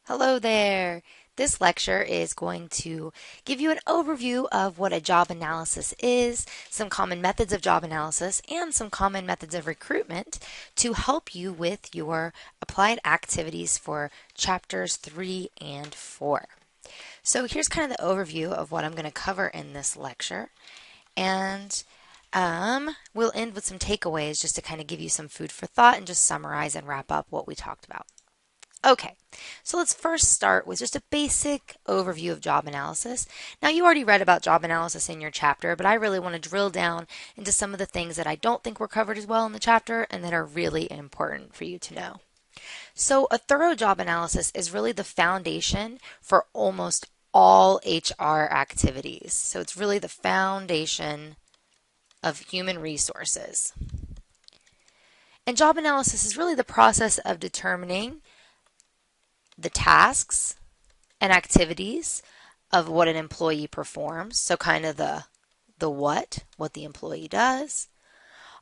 Hello there. This lecture is going to give you an overview of what a job analysis is, some common methods of job analysis, and some common methods of recruitment to help you with your applied activities for chapters 3 and 4. So here's kind of the overview of what I'm going to cover in this lecture. And we'll end with some takeaways just to kind of give you some food for thought and just summarize and wrap up what we talked about. Okay, so let's first start with just a basic overview of job analysis. Now, you already read about job analysis in your chapter, but I really want to drill down into some of the things that I don't think were covered as well in the chapter and that are really important for you to know. So, a thorough job analysis is really the foundation for almost all HR activities. So, it's really the foundation of human resources. And job analysis is really the process of determining the tasks and activities of what an employee performs. So kind of the what the employee does.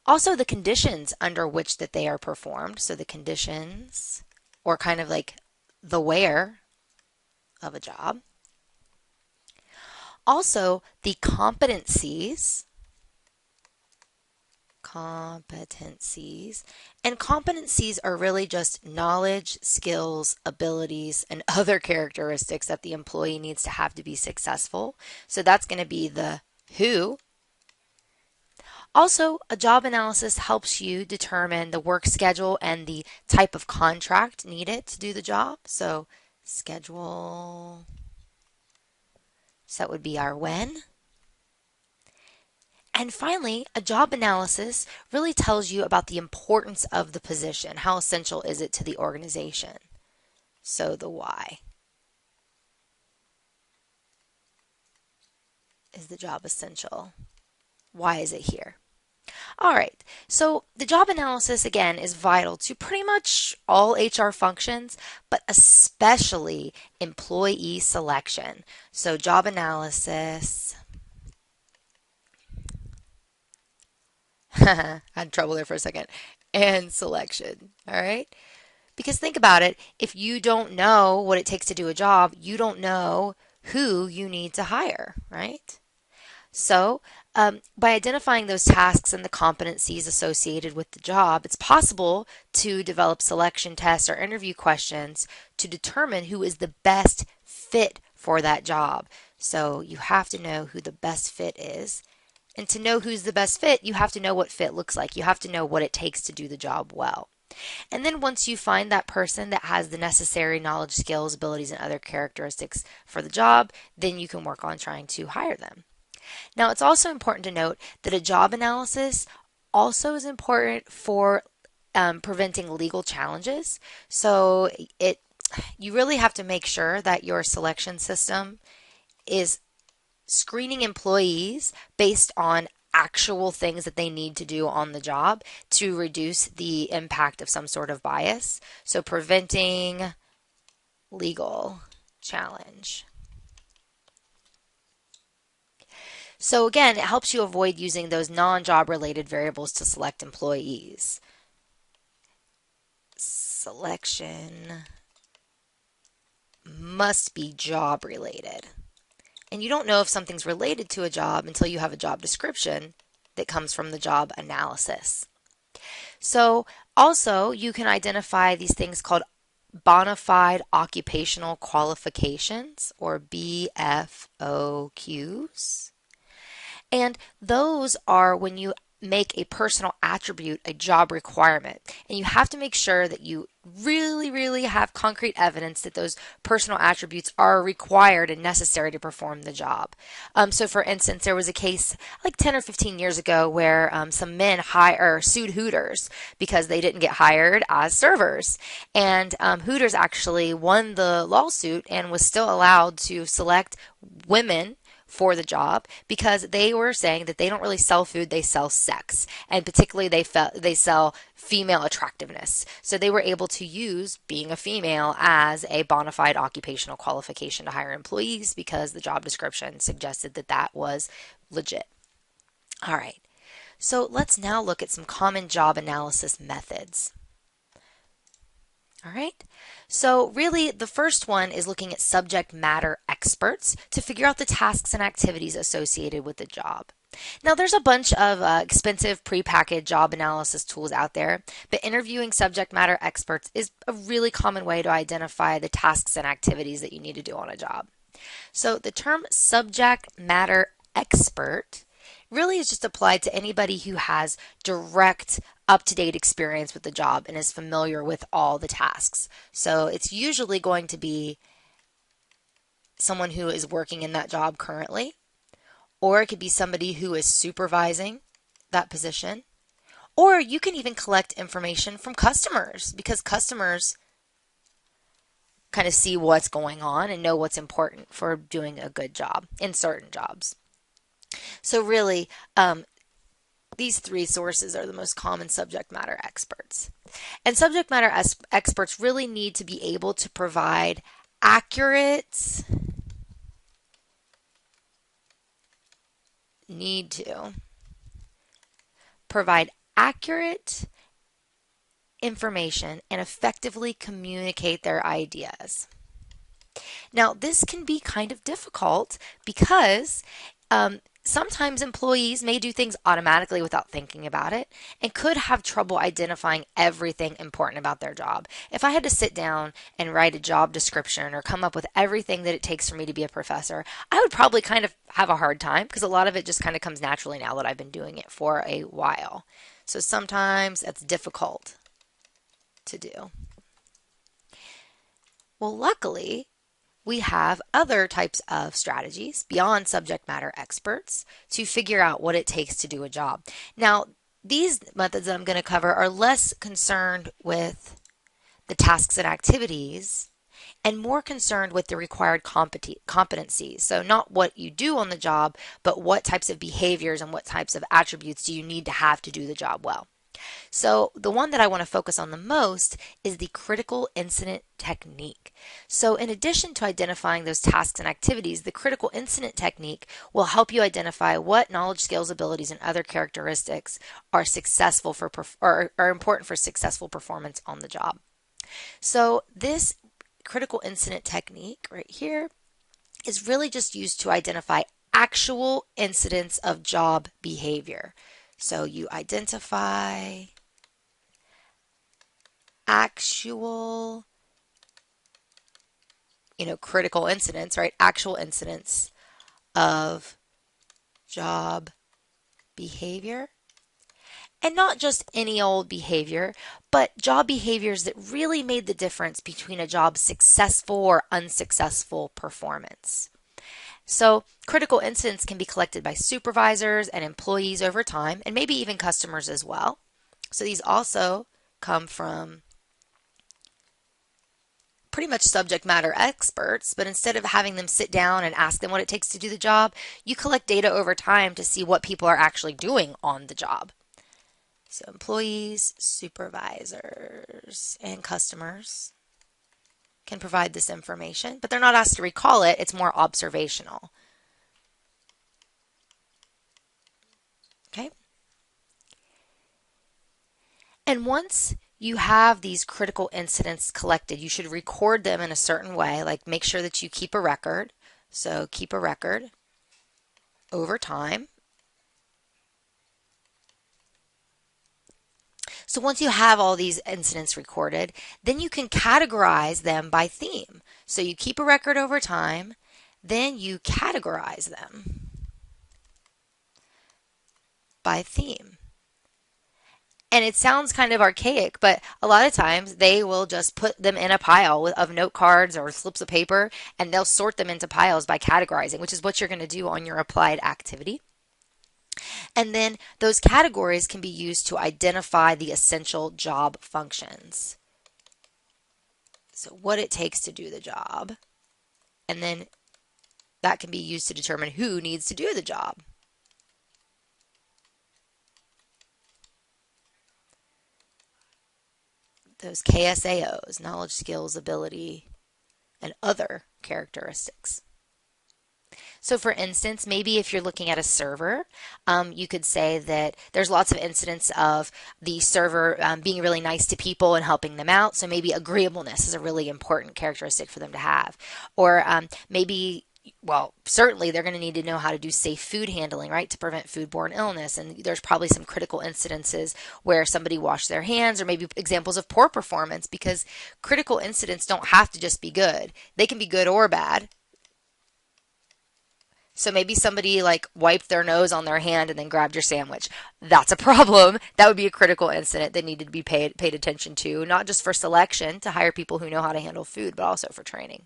Also the conditions under which that they are performed. So the conditions, or kind of like the where of a job. Also the competencies. And competencies are really just knowledge, skills, abilities, and other characteristics that the employee needs to have to be successful. So that's going to be the who. Also, a job analysis helps you determine the work schedule and the type of contract needed to do the job. So schedule, so that would be our when. And finally, a job analysis really tells you about the importance of the position. How essential is it to the organization? So the why. Is the job essential? Why is it here? All right, so the job analysis, again, is vital to pretty much all HR functions, but especially employee selection. So job analysis. I had trouble there for a second. And selection. All right. Because think about it. If you don't know what it takes to do a job, you don't know who you need to hire, right? So, by identifying those tasks and the competencies associated with the job, it's possible to develop selection tests or interview questions to determine who is the best fit for that job. So, you have to know who the best fit is. And to know who's the best fit, you have to know what fit looks like. You have to know what it takes to do the job well. And then once you find that person that has the necessary knowledge, skills, abilities, and other characteristics for the job, then you can work on trying to hire them. Now, it's also important to note that a job analysis also is important for preventing legal challenges. So you really have to make sure that your selection system is screening employees based on actual things that they need to do on the job to reduce the impact of some sort of bias. So preventing legal challenge. So again, it helps you avoid using those non-job related variables to select employees. Selection must be job related. And you don't know if something's related to a job until you have a job description that comes from the job analysis. So also you can identify these things called bona fide occupational qualifications, or BFOQs. And those are when you make a personal attribute a job requirement. And you have to make sure that you really have concrete evidence that those personal attributes are required and necessary to perform the job. So for instance, there was a case like 10 or 15 years ago where some men sued Hooters because they didn't get hired as servers. And Hooters actually won the lawsuit and was still allowed to select women for the job because they were saying that they don't really sell food, they sell sex, and particularly they sell female attractiveness. So they were able to use being a female as a bona fide occupational qualification to hire employees because the job description suggested that that was legit. All right, so let's now look at some common job analysis methods. All right. So really the first one is looking at subject matter experts to figure out the tasks and activities associated with the job. Now, there's a bunch of expensive prepackaged job analysis tools out there, but interviewing subject matter experts is a really common way to identify the tasks and activities that you need to do on a job. So the term subject matter expert really is just applied to anybody who has direct up-to-date experience with the job and is familiar with all the tasks. So it's usually going to be someone who is working in that job currently, or it could be somebody who is supervising that position, or you can even collect information from customers because customers kind of see what's going on and know what's important for doing a good job in certain jobs. So really, these three sources are the most common subject matter experts. And subject matter experts really need to be able to provide accurate, need to provide accurate information and effectively communicate their ideas. Now, this can be kind of difficult because sometimes employees may do things automatically without thinking about it and could have trouble identifying everything important about their job. If I had to sit down and write a job description or come up with everything that it takes for me to be a professor, I would probably kind of have a hard time because a lot of it just kind of comes naturally now that I've been doing it for a while. So sometimes that's difficult to do. Well, luckily, we have other types of strategies beyond subject matter experts to figure out what it takes to do a job. Now, these methods that I'm going to cover are less concerned with the tasks and activities and more concerned with the required competencies. So not what you do on the job, but what types of behaviors and what types of attributes do you need to have to do the job well. So the one that I want to focus on the most is the critical incident technique. So in addition to identifying those tasks and activities, the critical incident technique will help you identify what knowledge, skills, abilities, and other characteristics are successful for or are important for successful performance on the job. So this critical incident technique right here is really just used to identify actual incidents of job behavior. So you identify actual, critical incidents, right? Actual incidents of job behavior. And not just any old behavior, but job behaviors that really made the difference between a job's successful or unsuccessful performance. So critical incidents can be collected by supervisors and employees over time, and maybe even customers as well. So these also come from pretty much subject matter experts, but instead of having them sit down and ask them what it takes to do the job, you collect data over time to see what people are actually doing on the job. So employees, supervisors, and customers can provide this information, but they're not asked to recall it. It's more observational. Okay. And once you have these critical incidents collected, you should record them in a certain way, like make sure that you keep a record. So keep a record over time. So once you have all these incidents recorded, then you can categorize them by theme. So you keep a record over time, then you categorize them by theme. And it sounds kind of archaic, but a lot of times they will just put them in a pile of note cards or slips of paper, and they'll sort them into piles by categorizing, which is what you're going to do on your applied activity. And then those categories can be used to identify the essential job functions. So what it takes to do the job. And then that can be used to determine who needs to do the job. Those KSAOs, knowledge, skills, ability, and other characteristics. So for instance, maybe if you're looking at a server, you could say that there's lots of incidents of the server being really nice to people and helping them out. So maybe agreeableness is a really important characteristic for them to have. Or maybe well, certainly they're going to need to know how to do safe food handling, right, to prevent foodborne illness. And there's probably some critical incidences where somebody washed their hands, or maybe examples of poor performance, because critical incidents don't have to just be good. They can be good or bad. So maybe somebody like wiped their nose on their hand and then grabbed your sandwich. That's a problem. That would be a critical incident that needed to be paid attention to, not just for selection to hire people who know how to handle food, but also for training.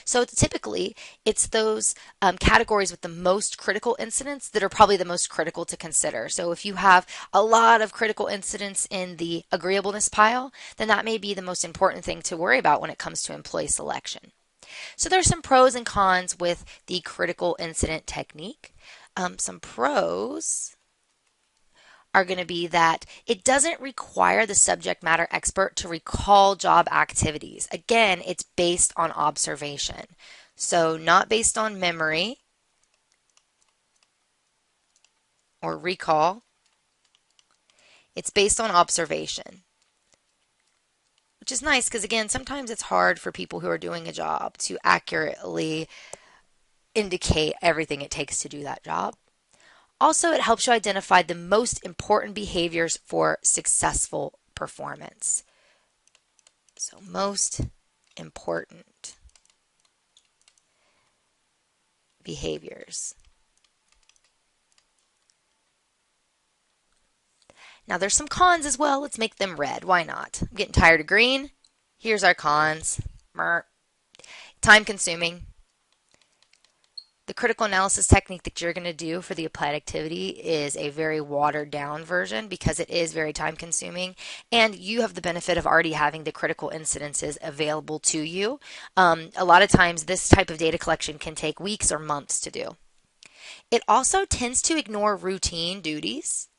So typically, it's those categories with the most critical incidents that are probably the most critical to consider. So if you have a lot of critical incidents in the agreeableness pile, then that may be the most important thing to worry about when it comes to employee selection. So there's some pros and cons with the critical incident technique. Some pros are going to be that it doesn't require the subject matter expert to recall job activities. Again, it's based on observation. So not based on memory or recall. It's based on observation, which is nice because, again, sometimes it's hard for people who are doing a job to accurately indicate everything it takes to do that job. Also, it helps you identify the most important behaviors for successful performance. So, most important behaviors. Now, there's some cons as well. Let's make them red. Why not? I'm getting tired of green. Here's our cons. Time consuming. The critical analysis technique that you're going to do for the applied activity is a very watered down version because it is very time consuming, and you have the benefit of already having the critical incidences available to you. A lot of times this type of data collection can take weeks or months to do. It also tends to ignore routine duties,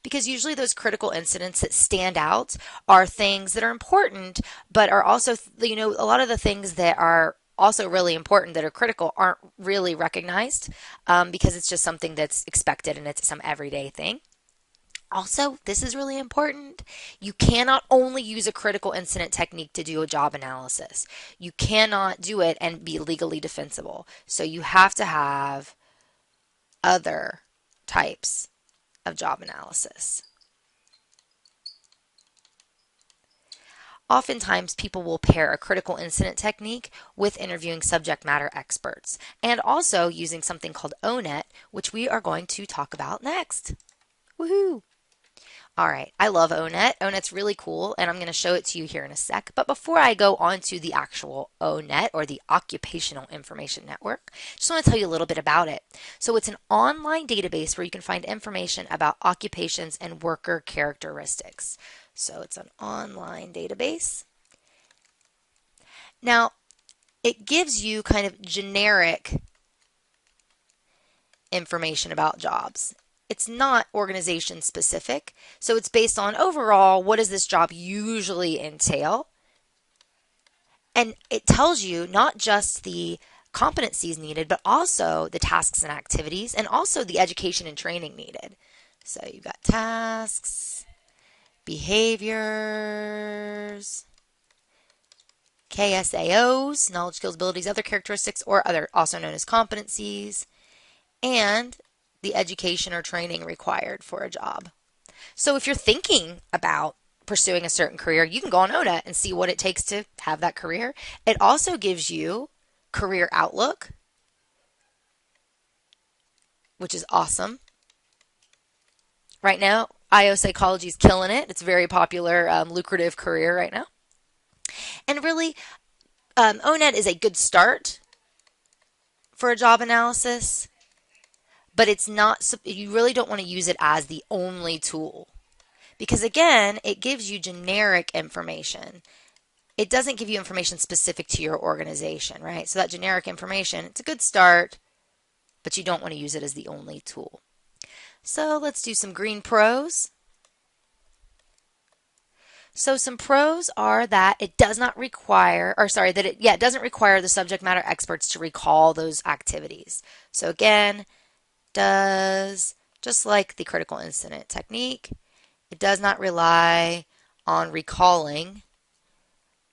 because usually those critical incidents that stand out are things that are important, but are also, a lot of the things that are also really important that are critical aren't really recognized because it's just something that's expected and it's some everyday thing. Also, this is really important. You cannot only use a critical incident technique to do a job analysis. You cannot do it and be legally defensible. So you have to have other types of job analysis. Oftentimes, people will pair a critical incident technique with interviewing subject matter experts and also using something called ONET, which we are going to talk about next. Woohoo! All right, I love ONET. ONET's really cool, and I'm going to show it to you here in a sec. But before I go on to the actual ONET, or the Occupational Information Network, just want to tell you a little bit about it. So it's an online database where you can find information about occupations and worker characteristics. So it's an online database. Now, it gives you kind of generic information about jobs. It's not organization specific, so it's based on overall, what does this job usually entail? And it tells you not just the competencies needed, but also the tasks and activities, and also the education and training needed. So you've got tasks, behaviors, KSAOs, knowledge, skills, abilities, other characteristics, or other, also known as competencies, and the education or training required for a job. So if you're thinking about pursuing a certain career, you can go on ONET and see what it takes to have that career. It also gives you career outlook, which is awesome. Right now, IO psychology is killing it. It's a very popular, lucrative career right now. And really, ONET is a good start for a job analysis, but it's not, you really don't want to use it as the only tool. Because again, it gives you generic information. It doesn't give you information specific to your organization, right? So that generic information, it's a good start, but you don't want to use it as the only tool. So let's do some green pros. So some pros are that it does not require, or sorry, that it doesn't require the subject matter experts to recall those activities. So again, does, just like the critical incident technique, it does not rely on recalling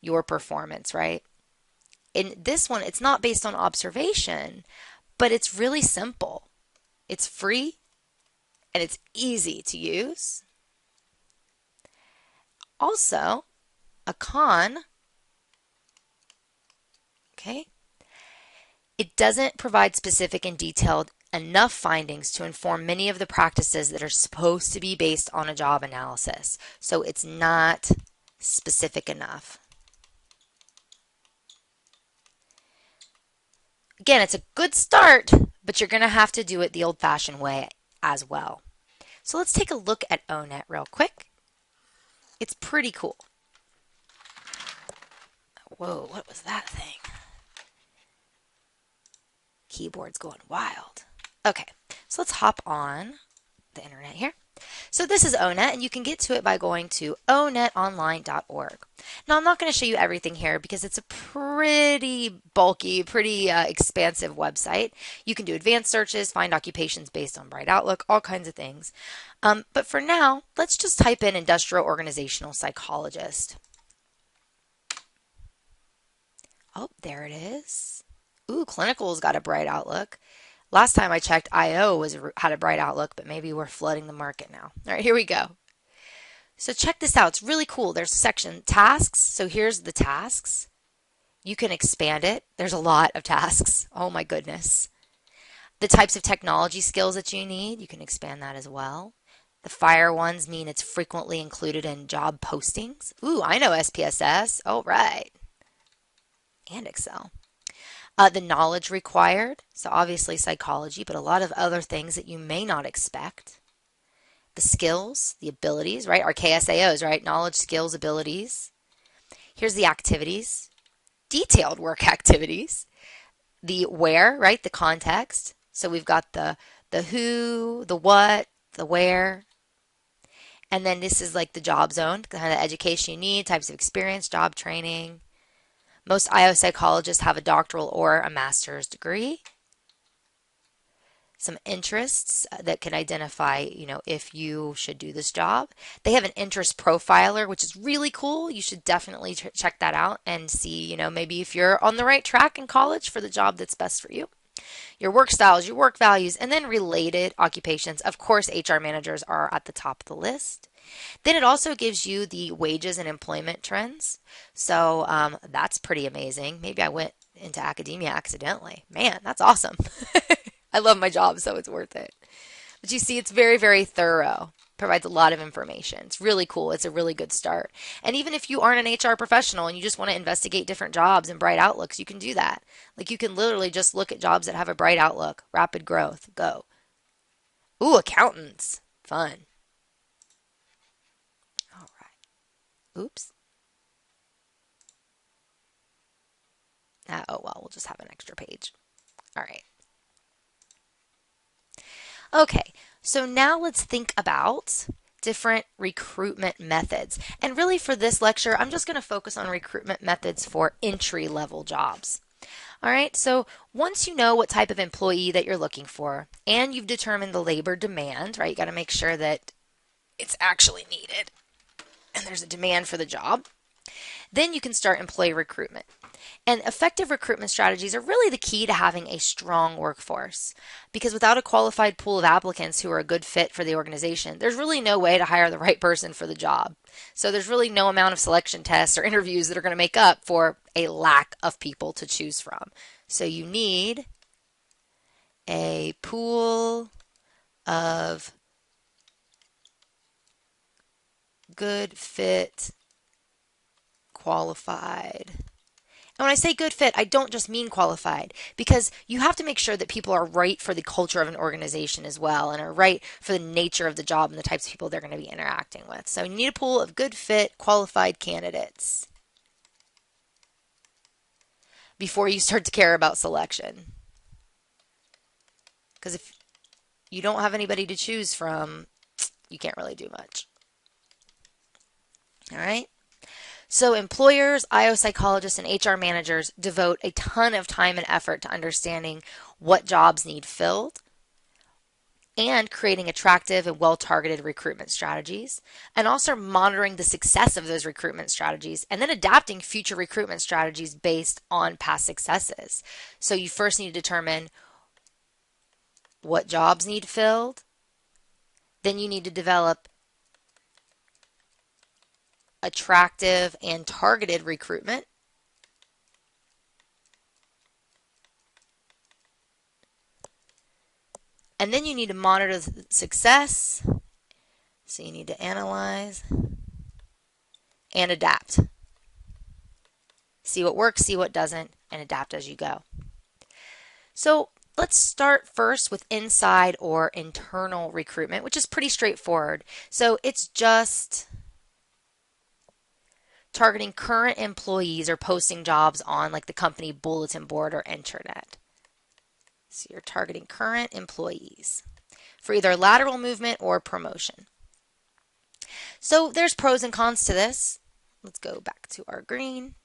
your performance, right? In this one, it's not based on observation, but it's really simple. It's free and it's easy to use. Also, a con, okay, it doesn't provide specific and detailed enough findings to inform many of the practices that are supposed to be based on a job analysis. So it's not specific enough. Again, it's a good start, but you're going to have to do it the old-fashioned way as well. So let's take a look at ONET real quick. It's pretty cool. Whoa, what was that thing? Keyboard's going wild. Okay, so let's hop on the internet here. So this is ONET, and you can get to it by going to onetonline.org. Now, I'm not going to show you everything here because it's a pretty bulky, pretty expansive website. You can do advanced searches, find occupations based on Bright Outlook, all kinds of things. But for now, let's just type in industrial organizational psychologist. Oh, there it is. Ooh, clinical's got a Bright Outlook. Last time I checked, IO had a Bright Outlook, but maybe we're flooding the market now. All right, here we go. So check this out. It's really cool. There's a section, tasks. So here's the tasks. You can expand it. There's a lot of tasks. Oh my goodness. The types of technology skills that you need, you can expand that as well. The fire ones mean it's frequently included in job postings. Ooh, I know SPSS. Oh, right. And Excel. The knowledge required, so obviously psychology, but a lot of other things that you may not expect. The skills, the abilities, right? Our KSAOs, right? Knowledge, skills, abilities. Here's the activities, detailed work activities. The where, right? The context. So we've got the who, the what, the where. And then this is like the job zone, kind of the education you need, types of experience, job training. Most IO psychologists have a doctoral or a master's degree. Some interests that can identify, if you should do this job. They have an interest profiler, which is really cool. You should definitely check that out and see, maybe if you're on the right track in college for the job that's best for you. Your work styles, your work values, and then related occupations. Of course, HR managers are at the top of the list. Then it also gives you the wages and employment trends. So that's pretty amazing. Maybe I went into academia accidentally. Man, that's awesome. I love my job, so it's worth it. But you see, it's very, very thorough. Provides a lot of information. It's really cool. It's a really good start. And even if you aren't an HR professional and you just want to investigate different jobs and bright outlooks, you can do that. Like you can literally just look at jobs that have a bright outlook, rapid growth, go. Ooh, accountants. Fun. All right. Oops. Oh, well, we'll just have an extra page. All right. Okay, so now let's think about different recruitment methods. And really for this lecture, I'm just going to focus on recruitment methods for entry-level jobs. All right, so once you know what type of employee that you're looking for and you've determined the labor demand, right, you got to make sure that it's actually needed and there's a demand for the job, then you can start employee recruitment. And effective recruitment strategies are really the key to having a strong workforce because without a qualified pool of applicants who are a good fit for the organization, there's really no way to hire the right person for the job. So there's really no amount of selection tests or interviews that are going to make up for a lack of people to choose from. So you need a pool of good fit, qualified. And when I say good fit, I don't just mean qualified because you have to make sure that people are right for the culture of an organization as well and are right for the nature of the job and the types of people they're going to be interacting with. So you need a pool of good fit, qualified candidates before you start to care about selection. Because if you don't have anybody to choose from, you can't really do much. All right? So employers, IO psychologists, and HR managers devote a ton of time and effort to understanding what jobs need filled and creating attractive and well-targeted recruitment strategies, and also monitoring the success of those recruitment strategies and then adapting future recruitment strategies based on past successes. So you first need to determine what jobs need filled. Then you need to develop attractive and targeted recruitment. And then you need to monitor the success. So you need to analyze and adapt. See what works, see what doesn't, and adapt as you go. So let's start first with inside or internal recruitment, which is pretty straightforward. So it's just targeting current employees or posting jobs on like the company bulletin board or intranet. So you're targeting current employees for either lateral movement or promotion. So there's pros and cons to this. Let's go back to our green.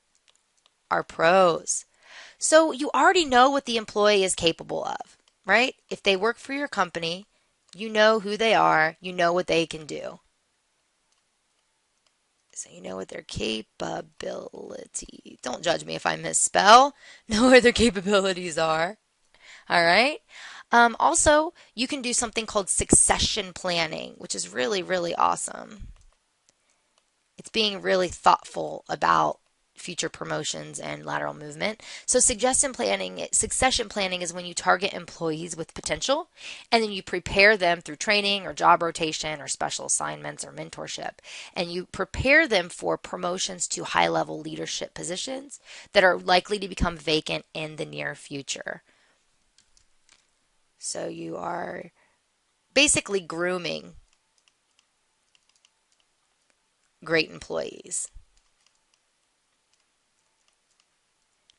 Our pros. So you already know what the employee is capable of, right? If they work for your company, you know who they are, you know what they can do. So you know what their capability. Don't judge me if I misspell. Know what their capabilities are. All right. Also, you can do something called succession planning, which is really, really awesome. It's being really thoughtful about future promotions and lateral movement. So succession planning is when you target employees with potential and then you prepare them through training or job rotation or special assignments or mentorship. And you prepare them for promotions to high-level leadership positions that are likely to become vacant in the near future. So you are basically grooming great employees,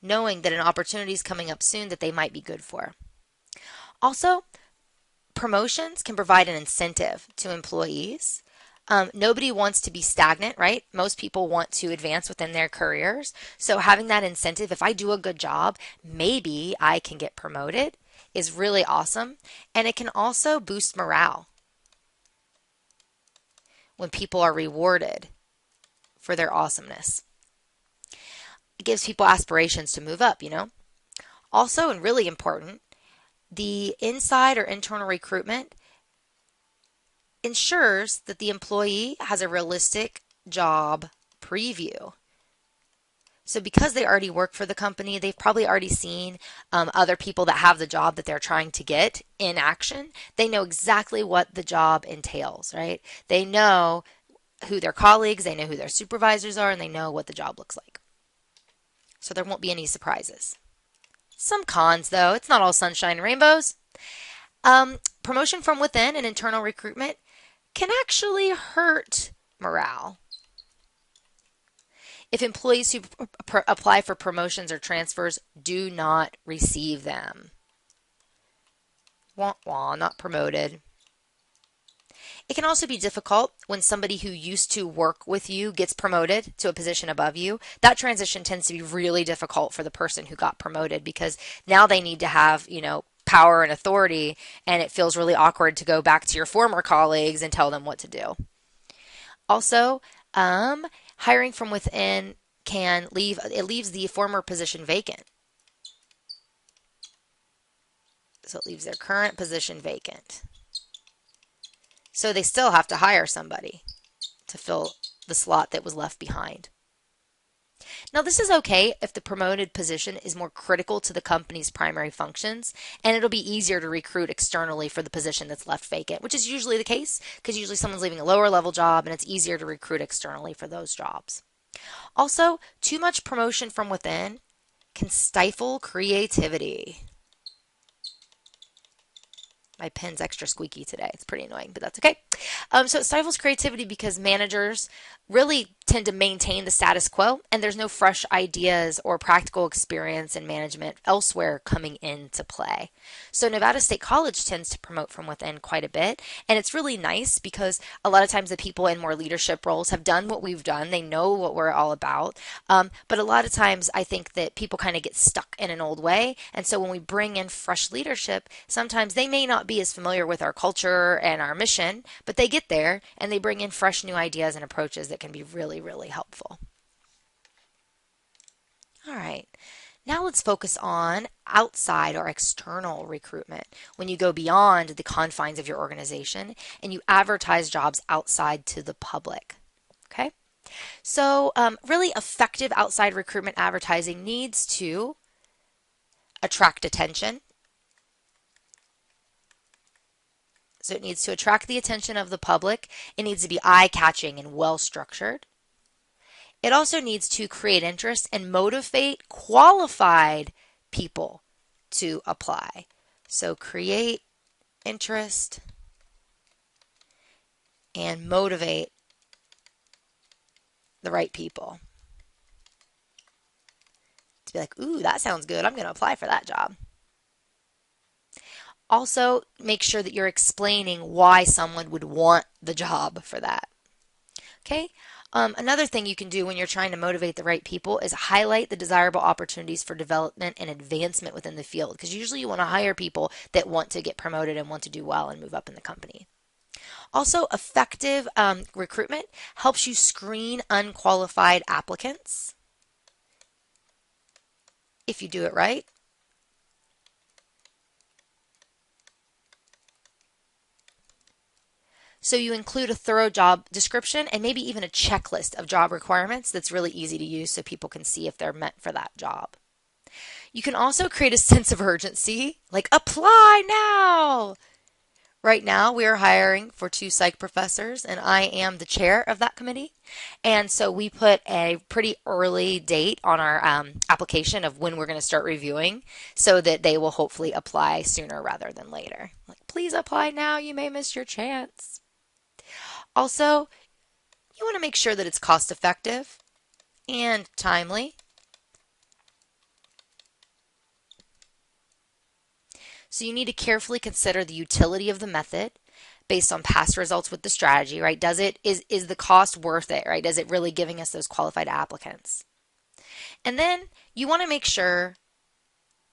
knowing that an opportunity is coming up soon that they might be good for. Also, promotions can provide an incentive to employees. Nobody wants to be stagnant, right? Most people want to advance within their careers. So having that incentive, if I do a good job, maybe I can get promoted, is really awesome. And it can also boost morale when people are rewarded for their awesomeness. It gives people aspirations to move up, you know. Also, and really important, the inside or internal recruitment ensures that the employee has a realistic job preview. So because they already work for the company, they've probably already seen other people that have the job that they're trying to get in action. They know exactly what the job entails, right? They know who their colleagues, they know who their supervisors are, and they know what the job looks like. So there won't be any surprises. Some cons, though. It's not all sunshine and rainbows. Promotion from within and internal recruitment can actually hurt morale. If employees who apply for promotions or transfers do not receive them. Wah, wah, not promoted. It can also be difficult when somebody who used to work with you gets promoted to a position above you. That transition tends to be really difficult for the person who got promoted because now they need to have, power and authority, and it feels really awkward to go back to your former colleagues and tell them what to do. Also, hiring from within leaves the former position vacant. So it leaves their current position vacant. So they still have to hire somebody to fill the slot that was left behind. Now, this is okay if the promoted position is more critical to the company's primary functions, and it'll be easier to recruit externally for the position that's left vacant, which is usually the case because usually someone's leaving a lower level job and it's easier to recruit externally for those jobs. Also, too much promotion from within can stifle creativity. My pen's extra squeaky today. It's pretty annoying, but that's okay. So it stifles creativity because managers really tend to maintain the status quo, and there's no fresh ideas or practical experience in management elsewhere coming into play. So Nevada State College tends to promote from within quite a bit, and it's really nice because a lot of times the people in more leadership roles have done what we've done. They know what we're all about, but a lot of times I think that people kind of get stuck in an old way, and so when we bring in fresh leadership, sometimes they may not be as familiar with our culture and our mission, but they get there and they bring in fresh new ideas and approaches that can be really, really helpful. All right. Now let's focus on outside or external recruitment. When you go beyond the confines of your organization and you advertise jobs outside to the public. Okay. So really effective outside recruitment advertising needs to attract attention. So it needs to attract the attention of the public. It needs to be eye-catching and well-structured. It also needs to create interest and motivate qualified people to apply. So create interest and motivate the right people to be like, ooh, that sounds good. I'm going to apply for that job. Also, make sure that you're explaining why someone would want the job for that. Okay? Another thing you can do when you're trying to motivate the right people is highlight the desirable opportunities for development and advancement within the field, because usually you want to hire people that want to get promoted and want to do well and move up in the company. Also, effective recruitment helps you screen unqualified applicants if you do it right. So you include a thorough job description and maybe even a checklist of job requirements that's really easy to use so people can see if they're meant for that job. You can also create a sense of urgency, like apply now. Right now, we are hiring for 2 psych professors, and I am the chair of that committee. And so we put a pretty early date on our application of when we're going to start reviewing so that they will hopefully apply sooner rather than later. Like, please apply now. You may miss your chance. Also, you want to make sure that it's cost effective and timely. So you need to carefully consider the utility of the method based on past results with the strategy, right? Is the cost worth it, right? Is it really giving us those qualified applicants? And then you want to make sure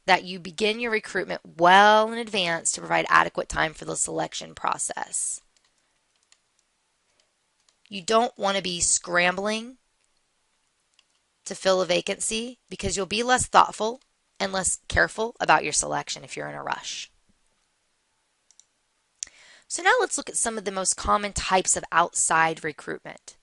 that you begin your recruitment well in advance to provide adequate time for the selection process. You don't want to be scrambling to fill a vacancy because you'll be less thoughtful and less careful about your selection if you're in a rush. So now let's look at some of the most common types of outside recruitment.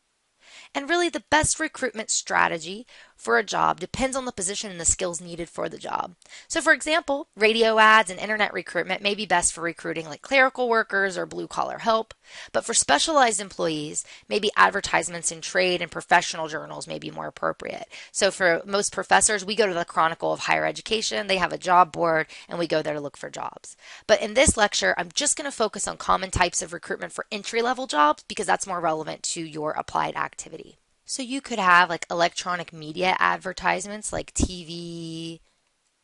And really the best recruitment strategy for a job depends on the position and the skills needed for the job. So for example, radio ads and internet recruitment may be best for recruiting like clerical workers or blue collar help, but for specialized employees, maybe advertisements in trade and professional journals may be more appropriate. So for most professors, we go to the Chronicle of Higher Education, they have a job board, and we go there to look for jobs. But in this lecture, I'm just going to focus on common types of recruitment for entry-level jobs because that's more relevant to your applied activity. So you could have like electronic media advertisements like TV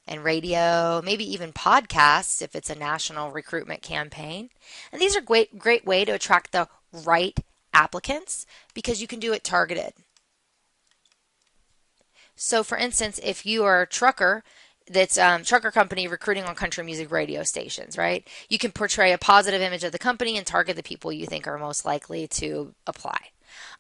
and radio, maybe even podcasts if it's a national recruitment campaign. And these are great way to attract the right applicants because you can do it targeted. So for instance, if you are a trucker, that's trucker company recruiting on country music radio stations, right? You can portray a positive image of the company and target the people you think are most likely to apply.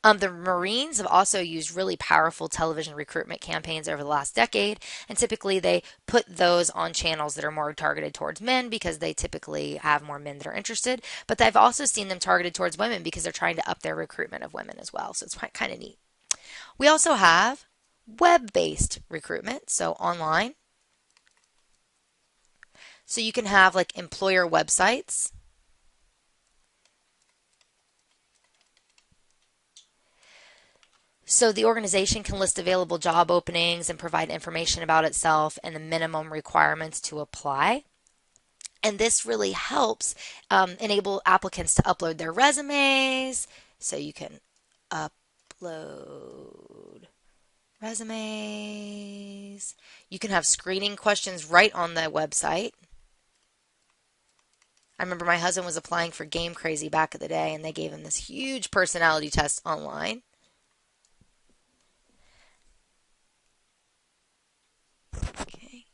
The Marines have also used really powerful television recruitment campaigns over the last decade, and typically they put those on channels that are more targeted towards men because they typically have more men that are interested, but they've also seen them targeted towards women because they're trying to up their recruitment of women as well, so it's kind of neat. We also have web-based recruitment, so online. So you can have like employer websites. So the organization can list available job openings and provide information about itself and the minimum requirements to apply. And this really helps enable applicants to upload their resumes. So you can Upload resumes. You can have screening questions right on the website. I remember my husband was applying for Game Crazy back in the day, and they gave him this huge personality test online. Okay.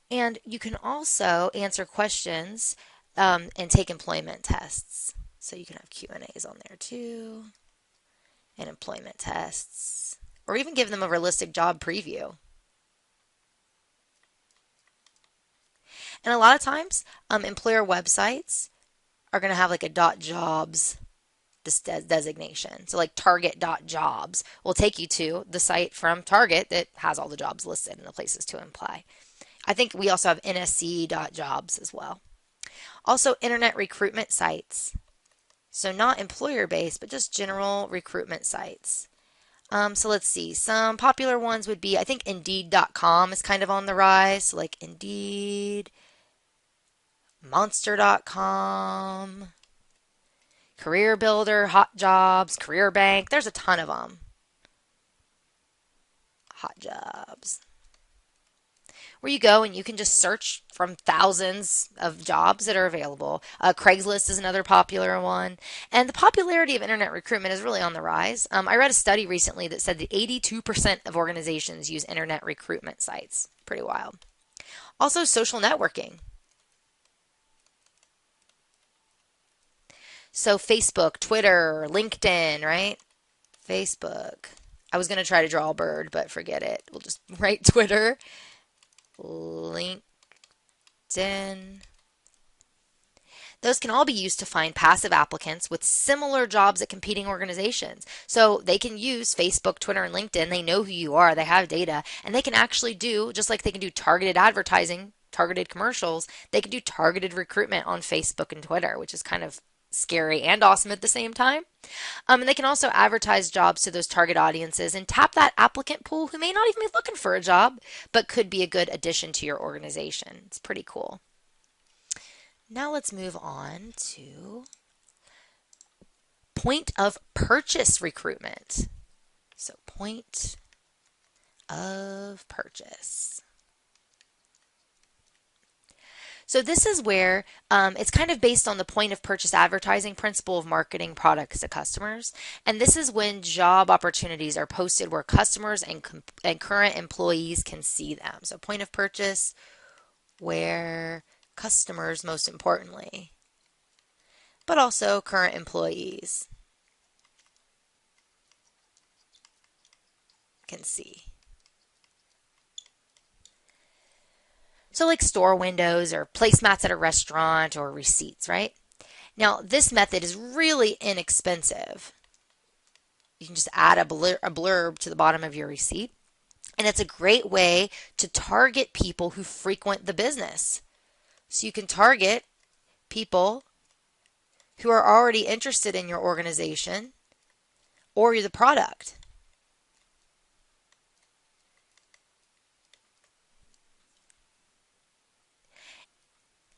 And you can also answer questions and take employment tests. So you can have Q&As on there too, and employment tests, or even give them a realistic job preview. And a lot of times, employer websites are going to have like a .jobs this designation. So like target.jobs will take you to the site from Target that has all the jobs listed and the places to apply. I think we also have nsc.jobs as well. Also, internet recruitment sites. So not employer-based, but just general recruitment sites. So let's see. Some popular ones would be, I think Indeed.com is kind of on the rise. So like Indeed, Monster.com, Career Builder, Hot Jobs, Career Bank. There's a ton of them. Hot Jobs. Where you go and you can just search from thousands of jobs that are available. Craigslist is another popular one. And the popularity of internet recruitment is really on the rise. I read a study recently that said that 82% of organizations use internet recruitment sites. Pretty wild. Also, social networking. So Facebook, Twitter, LinkedIn, right? Facebook. I was going to try to draw a bird, but forget it. We'll just write Twitter. LinkedIn. Those can all be used to find passive applicants with similar jobs at competing organizations. So they can use Facebook, Twitter, and LinkedIn. They know who you are. They have data. And they can actually do, just like they can do targeted advertising, targeted commercials, they can do targeted recruitment on Facebook and Twitter, which is kind of scary and awesome at the same time. And they can also advertise jobs to those target audiences and tap that applicant pool who may not even be looking for a job, but could be a good addition to your organization. It's pretty cool. Now let's move on to point of purchase recruitment. So point of purchase. So this is where it's kind of based on the point of purchase advertising principle of marketing products to customers. And this is when job opportunities are posted where customers and current employees can see them. So point of purchase where customers, most importantly, but also current employees can see. So like store windows or placemats at a restaurant or receipts, right? Now, this method is really inexpensive. You can just add a blurb to the bottom of your receipt. And it's a great way to target people who frequent the business. So you can target people who are already interested in your organization or the product.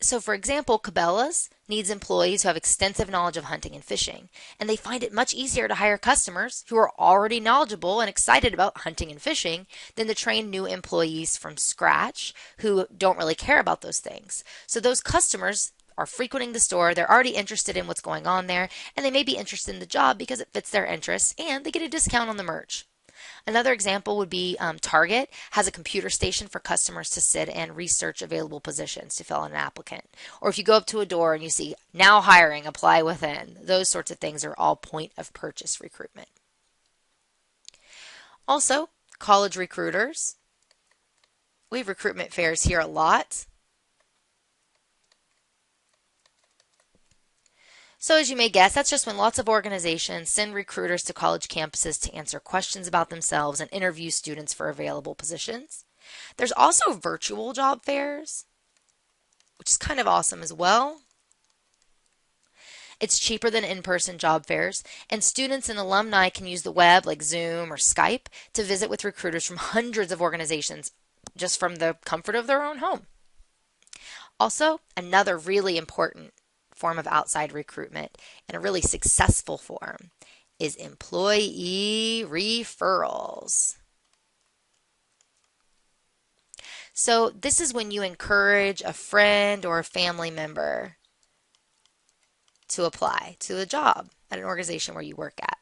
So for example, Cabela's needs employees who have extensive knowledge of hunting and fishing, and they find it much easier to hire customers who are already knowledgeable and excited about hunting and fishing than to train new employees from scratch who don't really care about those things. So those customers are frequenting the store, they're already interested in what's going on there, and they may be interested in the job because it fits their interests, and they get a discount on the merch. Another example would be Target has a computer station for customers to sit and research available positions to fill in an applicant. Or if you go up to a door and you see now hiring, apply within, those sorts of things are all point of purchase recruitment. Also, college recruiters. We have recruitment fairs here a lot. So as you may guess, that's just when lots of organizations send recruiters to college campuses to answer questions about themselves and interview students for available positions. There's also virtual job fairs, which is kind of awesome as well. It's cheaper than in-person job fairs, and students and alumni can use the web like Zoom or Skype to visit with recruiters from hundreds of organizations just from the comfort of their own home. Also, another really important form of outside recruitment and a really successful form is employee referrals. So this is when you encourage a friend or a family member to apply to a job at an organization where you work at.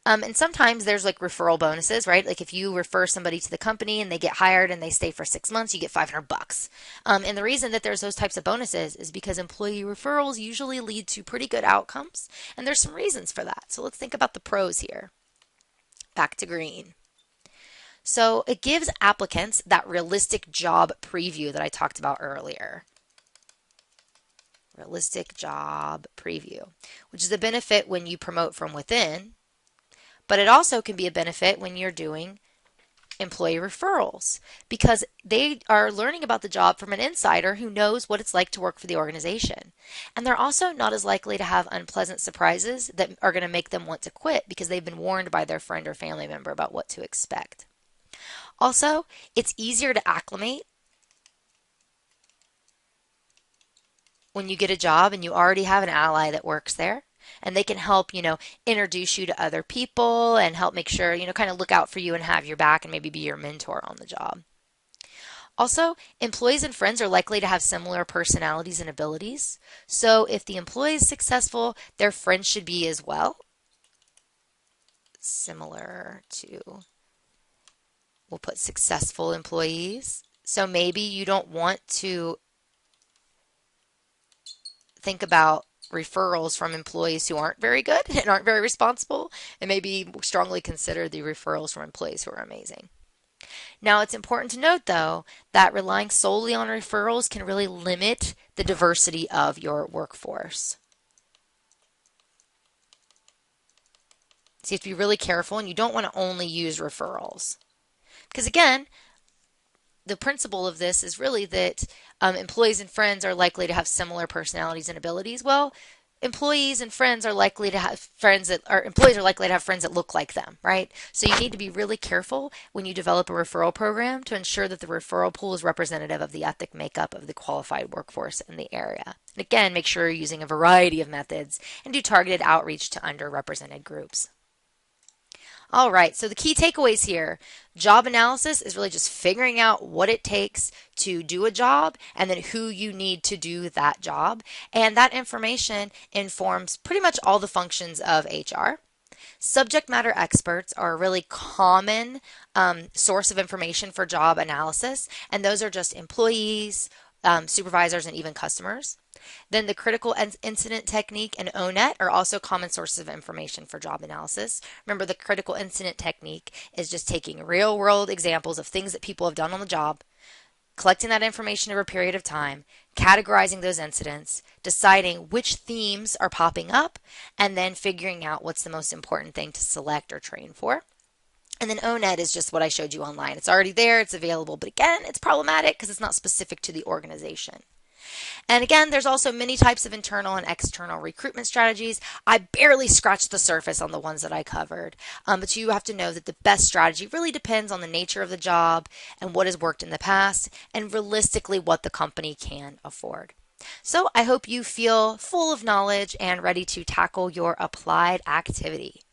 And sometimes there's like referral bonuses, right? Like if you refer somebody to the company and they get hired and they stay for 6 months, you get $500. And the reason that there's those types of bonuses is because employee referrals usually lead to pretty good outcomes. And there's some reasons for that. So let's think about the pros here. Back to green. So it gives applicants that realistic job preview that I talked about earlier. Realistic job preview, which is a benefit when you promote from within, but it also can be a benefit when you're doing employee referrals because they are learning about the job from an insider who knows what it's like to work for the organization. And they're also not as likely to have unpleasant surprises that are going to make them want to quit because they've been warned by their friend or family member about what to expect. Also, it's easier to acclimate when you get a job and you already have an ally that works there. And they can help, introduce you to other people and help make sure, kind of look out for you and have your back and maybe be your mentor on the job. Also, employees and friends are likely to have similar personalities and abilities. So if the employee is successful, their friends should be as well. Similar to, we'll put successful employees. So maybe you don't want to think about referrals from employees who aren't very good and aren't very responsible, and maybe strongly consider the referrals from employees who are amazing. Now, it's important to note, though, that relying solely on referrals can really limit the diversity of your workforce. So you have to be really careful, and you don't want to only use referrals. Because again, the principle of this is really that employees and friends are likely to have similar personalities and abilities. Well, employees and friends are likely to have friends that, or employees are likely to have friends that look like them, right? So you need to be really careful when you develop a referral program to ensure that the referral pool is representative of the ethnic makeup of the qualified workforce in the area. And again, make sure you're using a variety of methods and do targeted outreach to underrepresented groups. All right, so the key takeaways here, job analysis is really just figuring out what it takes to do a job and then who you need to do that job. And that information informs pretty much all the functions of HR. Subject matter experts are a really common source of information for job analysis, and those are just employees, supervisors, and even customers. Then the critical incident technique and ONET are also common sources of information for job analysis. Remember, the critical incident technique is just taking real world examples of things that people have done on the job, collecting that information over a period of time, categorizing those incidents, deciding which themes are popping up, and then figuring out what's the most important thing to select or train for. And then ONET is just what I showed you online. It's already there, it's available, but again, it's problematic because it's not specific to the organization. And again, there's also many types of internal and external recruitment strategies. I barely scratched the surface on the ones that I covered, but you have to know that the best strategy really depends on the nature of the job and what has worked in the past and realistically what the company can afford. So I hope you feel full of knowledge and ready to tackle your applied activity.